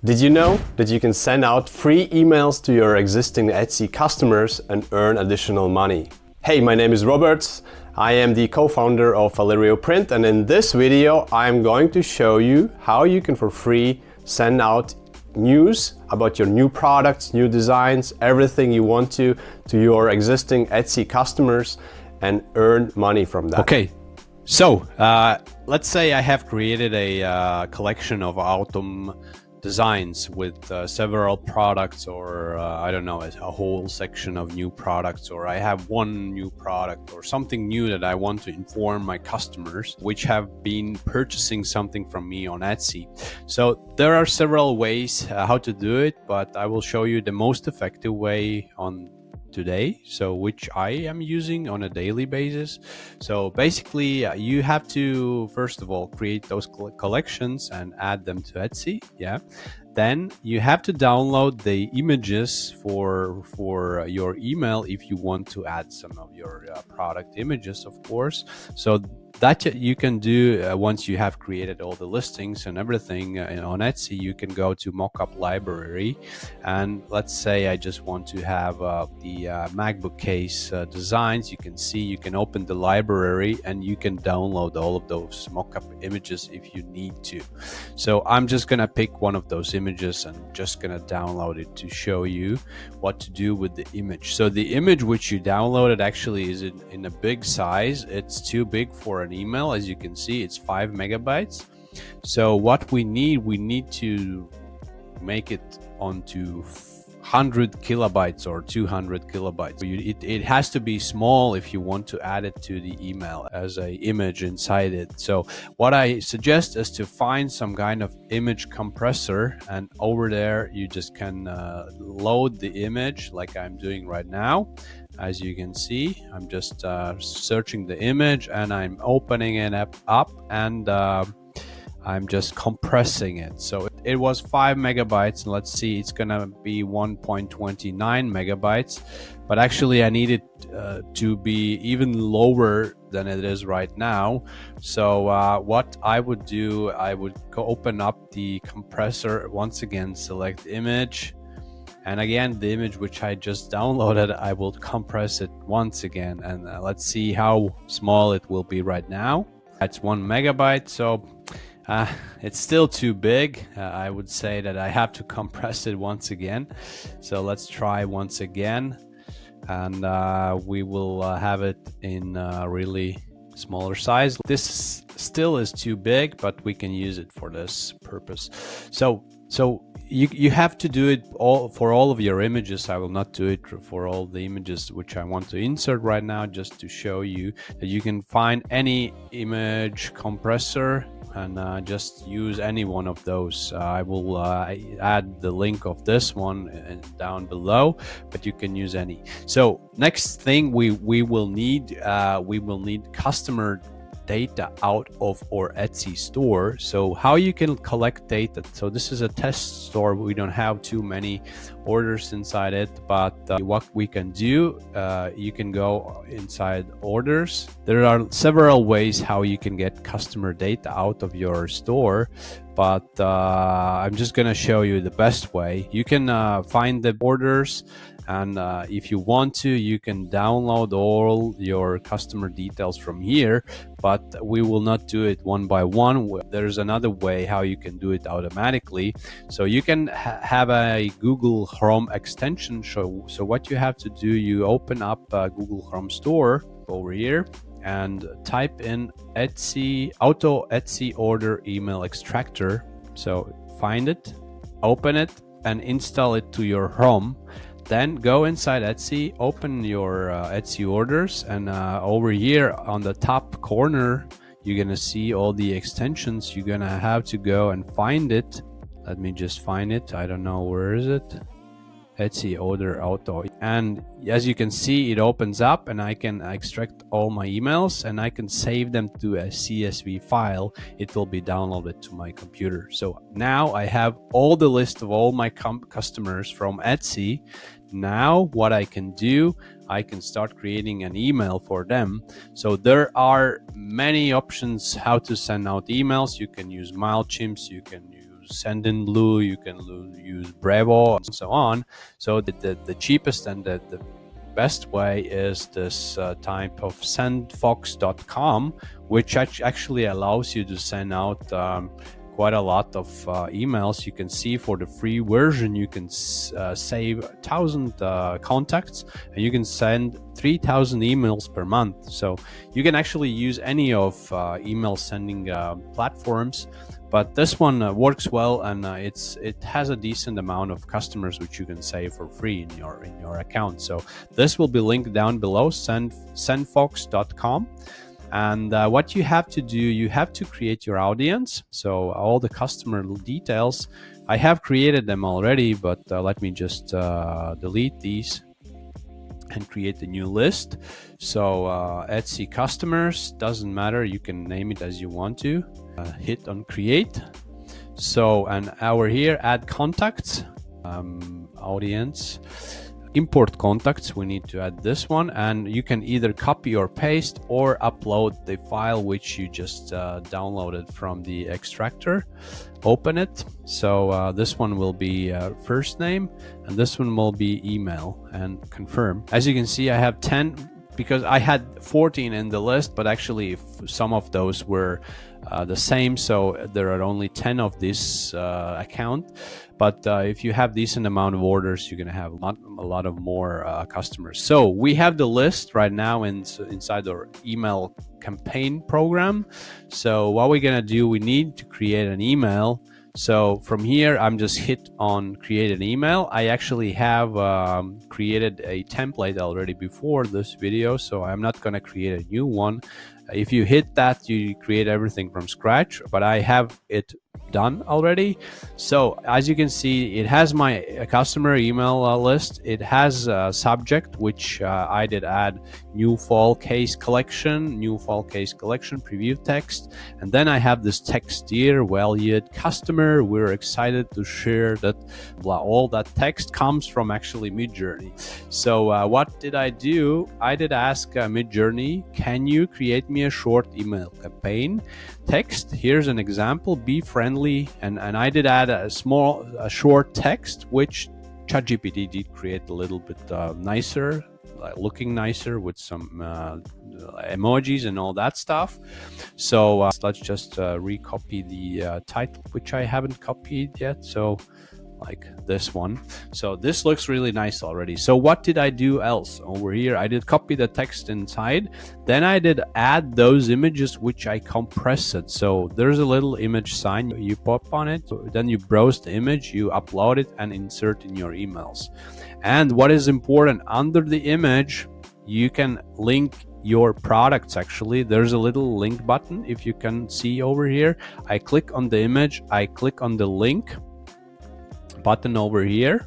Did you know that you can send out free emails to your existing Etsy customers and earn additional money? Hey, my name is Robert. I am the co-founder of alerioprint, and in this video I'm going to show you how you can for free send out news about your new products, new designs, everything you want to your existing Etsy customers and earn money from that. Okay, so let's say I have created a collection of autumn designs with several products, or I don't know, a whole section of new products, or I have one new product or something new that I want to inform my customers which have been purchasing something from me on Etsy. So there are several ways how to do it, but I will show you the most effective way on today, so which I am using on a daily basis. So basically you have to first of all create those collections and add them to Etsy. Then you have to download the images for your email if you want to add some of your product images, of course. So that you can do once you have created all the listings and everything on Etsy. You can go to mockup library, and let's say I just want to have the MacBook case designs. You can open the library and you can download all of those mockup images if you need to. So I'm just gonna pick one of those images and just gonna download it to show you what to do with the image. So the image which you downloaded actually is in a big size. It's too big for an email. As you can see, it's 5 megabytes. So what we need to make it onto 100 kilobytes or 200 kilobytes. It has to be small if you want to add it to the email as an image inside it. So what I suggest is to find some kind of image compressor, and over there you just can load the image like I'm doing right now. As you can see, I'm just searching the image and I'm opening it up and I'm just compressing it. So it was 5 megabytes, and let's see, it's gonna be 1.29 megabytes, but actually I need it to be even lower than it is right now. So what I would do, I would go open up the compressor once again, select image, and again the image which I just downloaded, I will compress it once again, and let's see how small it will be right now. That's 1 megabyte. So it's still too big. I would say that I have to compress it once again. So let's try once again, and we will have it in really smaller size. This still is too big, but we can use it for this purpose. So you have to do it all for all of your images. I will not do it for all the images which I want to insert right now, just to show you that you can find any image compressor and just use any one of those. I will add the link of this one down below, but you can use any. So next thing we will need customer data out of our Etsy store. So how you can collect data. So this is a test store. We don't have too many orders inside it, but what we can do, you can go inside orders. There are several ways how you can get customer data out of your store, but I'm just gonna show you the best way. You can find the orders, and if you want to, you can download all your customer details from here, but we will not do it one by one. There's another way how you can do it automatically. So you can have a Google Chrome extension. So what you have to do, you open up Google Chrome Store over here and type in Etsy order email extractor. So find it, open it, and install it to your Chrome. Then go inside Etsy, open your Etsy orders, and over here on the top corner, you're gonna see all the extensions. You're gonna have to go and find it. Let me just find it. I don't know, where is it? Etsy order auto. And as you can see, it opens up and I can extract all my emails and I can save them to a CSV file. It will be downloaded to my computer. So now I have all the list of all my customers from Etsy. Now what I can do, I can start creating an email for them. So there are many options how to send out emails. You can use MailChimp, you can use Send in Blue, you can use Brevo, and so on. So the cheapest and the best way is this type of sendfox.com, which actually allows you to send out quite a lot of emails. You can see for the free version you can save 1,000 contacts, and you can send 3,000 emails per month. So you can actually use any of email sending platforms, but this one works well, and it has a decent amount of customers which you can save for free in your account. So this will be linked down below, sendfox.com. And what you have to do, you have to create your audience. So all the customer details, I have created them already, but let me just delete these and create a new list. So Etsy customers, doesn't matter, you can name it as you want to. Hit on create. So, and over here, add contacts, audience. Import contacts, we need to add this one, and you can either copy or paste or upload the file which you just downloaded from the extractor. Open it. So this one will be first name, and this one will be email, and confirm. As you can see, I have 10 because I had 14 in the list, but actually some of those were the same, so there are only 10 of this account. But if you have decent amount of orders, you're going to have a lot of more customers. So we have the list right now inside our email campaign program. So what we're going to do, we need to create an email. So from here, I'm just hit on create an email. I actually have created a template already before this video, so I'm not going to create a new one. If you hit that, you create everything from scratch, but I have it done already. So as you can see, it has my customer email list. It has a subject, which I did add new fall case collection preview text. And then I have this text here, valued customer, we're excited to share that all that text comes from actually Midjourney. So what did I do? I did ask Midjourney, can you create me a short email campaign text? Here's an example, be friendly, and I did add a short text, which ChatGPT did create a little bit nicer, looking nicer with some emojis and all that stuff. So let's just recopy the title, which I haven't copied yet. So like this one. So this looks really nice already. So what did I do else over here? I did copy the text inside. Then I did add those images which I compressed. So there's a little image sign, you pop on it, then you browse the image, you upload it and insert in your emails. And what is important, under the image you can link your products. Actually, there's a little link button, if you can see over here. I click on the image, I click on the link button over here.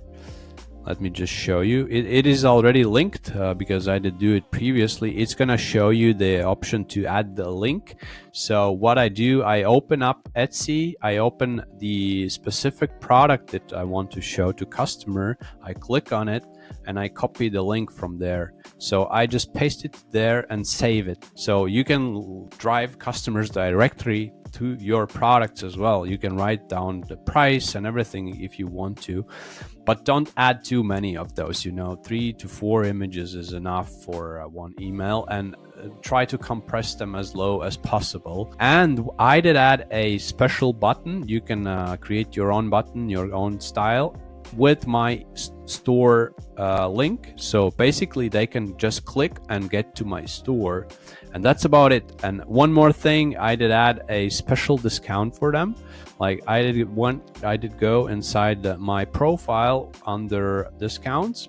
Let me just show you. It is already linked because I did do it previously. It's gonna show you the option to add the link. So what I do, I open up Etsy, I open the specific product that I want to show to customer, I click on it, and I copy the link from there. So I just paste it there and save it. So you can drive customers directly to your products as well. You can write down the price and everything if you want to, but don't add too many of those. 3 to 4 images is enough for one email, and try to compress them as low as possible. And I did add a special button. You can create your own button, your own style, with my store link. So basically they can just click and get to my store, and that's about it. And one more thing, I did add a special discount for them. Like I did go inside my profile under discounts,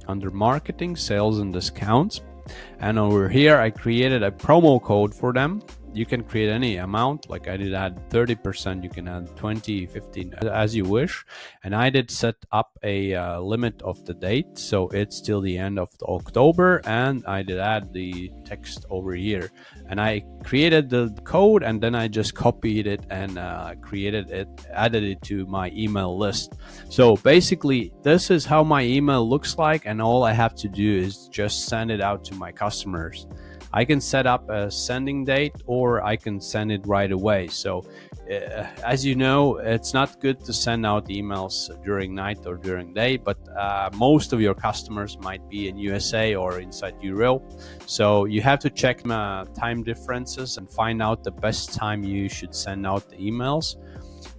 under marketing, sales and discounts, and over here I created a promo code for them. You can create any amount, like I did add 30%, you can add 20, 15, as you wish. And I did set up a limit of the date, so it's till the end of October, and I did add the text over here. And I created the code, and then I just copied it and added it to my email list. So basically, this is how my email looks like, and all I have to do is just send it out to my customers. I can set up a sending date or I can send it right away. So as you know, it's not good to send out emails during night or during day, but most of your customers might be in USA or inside Europe. So you have to check time differences and find out the best time you should send out the emails.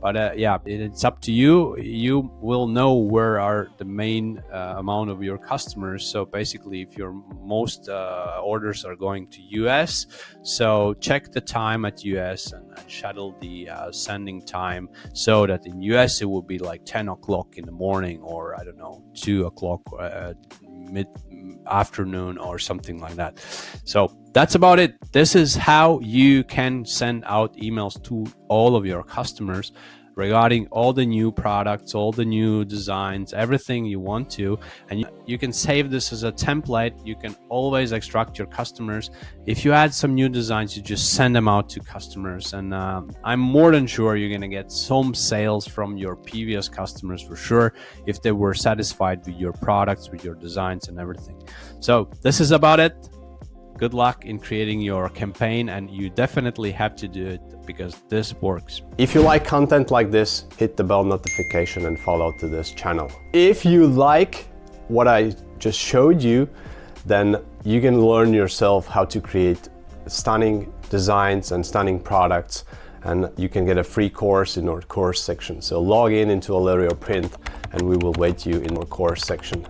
But yeah, it's up to you. You will know where are the main amount of your customers. So basically, if your most orders are going to US, so check the time at US and schedule the sending time so that in US it will be like 10 o'clock in the morning, or I don't know, 2 o'clock mid afternoon or something like that. So that's about it. This is how you can send out emails to all of your customers regarding all the new products, all the new designs, everything you want to. And you can save this as a template. You can always extract your customers. If you add some new designs, you just send them out to customers. And I'm more than sure you're going to get some sales from your previous customers for sure, if they were satisfied with your products, with your designs and everything. So this is about it. Good luck in creating your campaign, and you definitely have to do it because this works. If you like content like this, hit the bell notification and follow to this channel. If you like what I just showed you, then you can learn yourself how to create stunning designs and stunning products, and you can get a free course in our course section. So log in into alerioprint and we will wait you in our course section.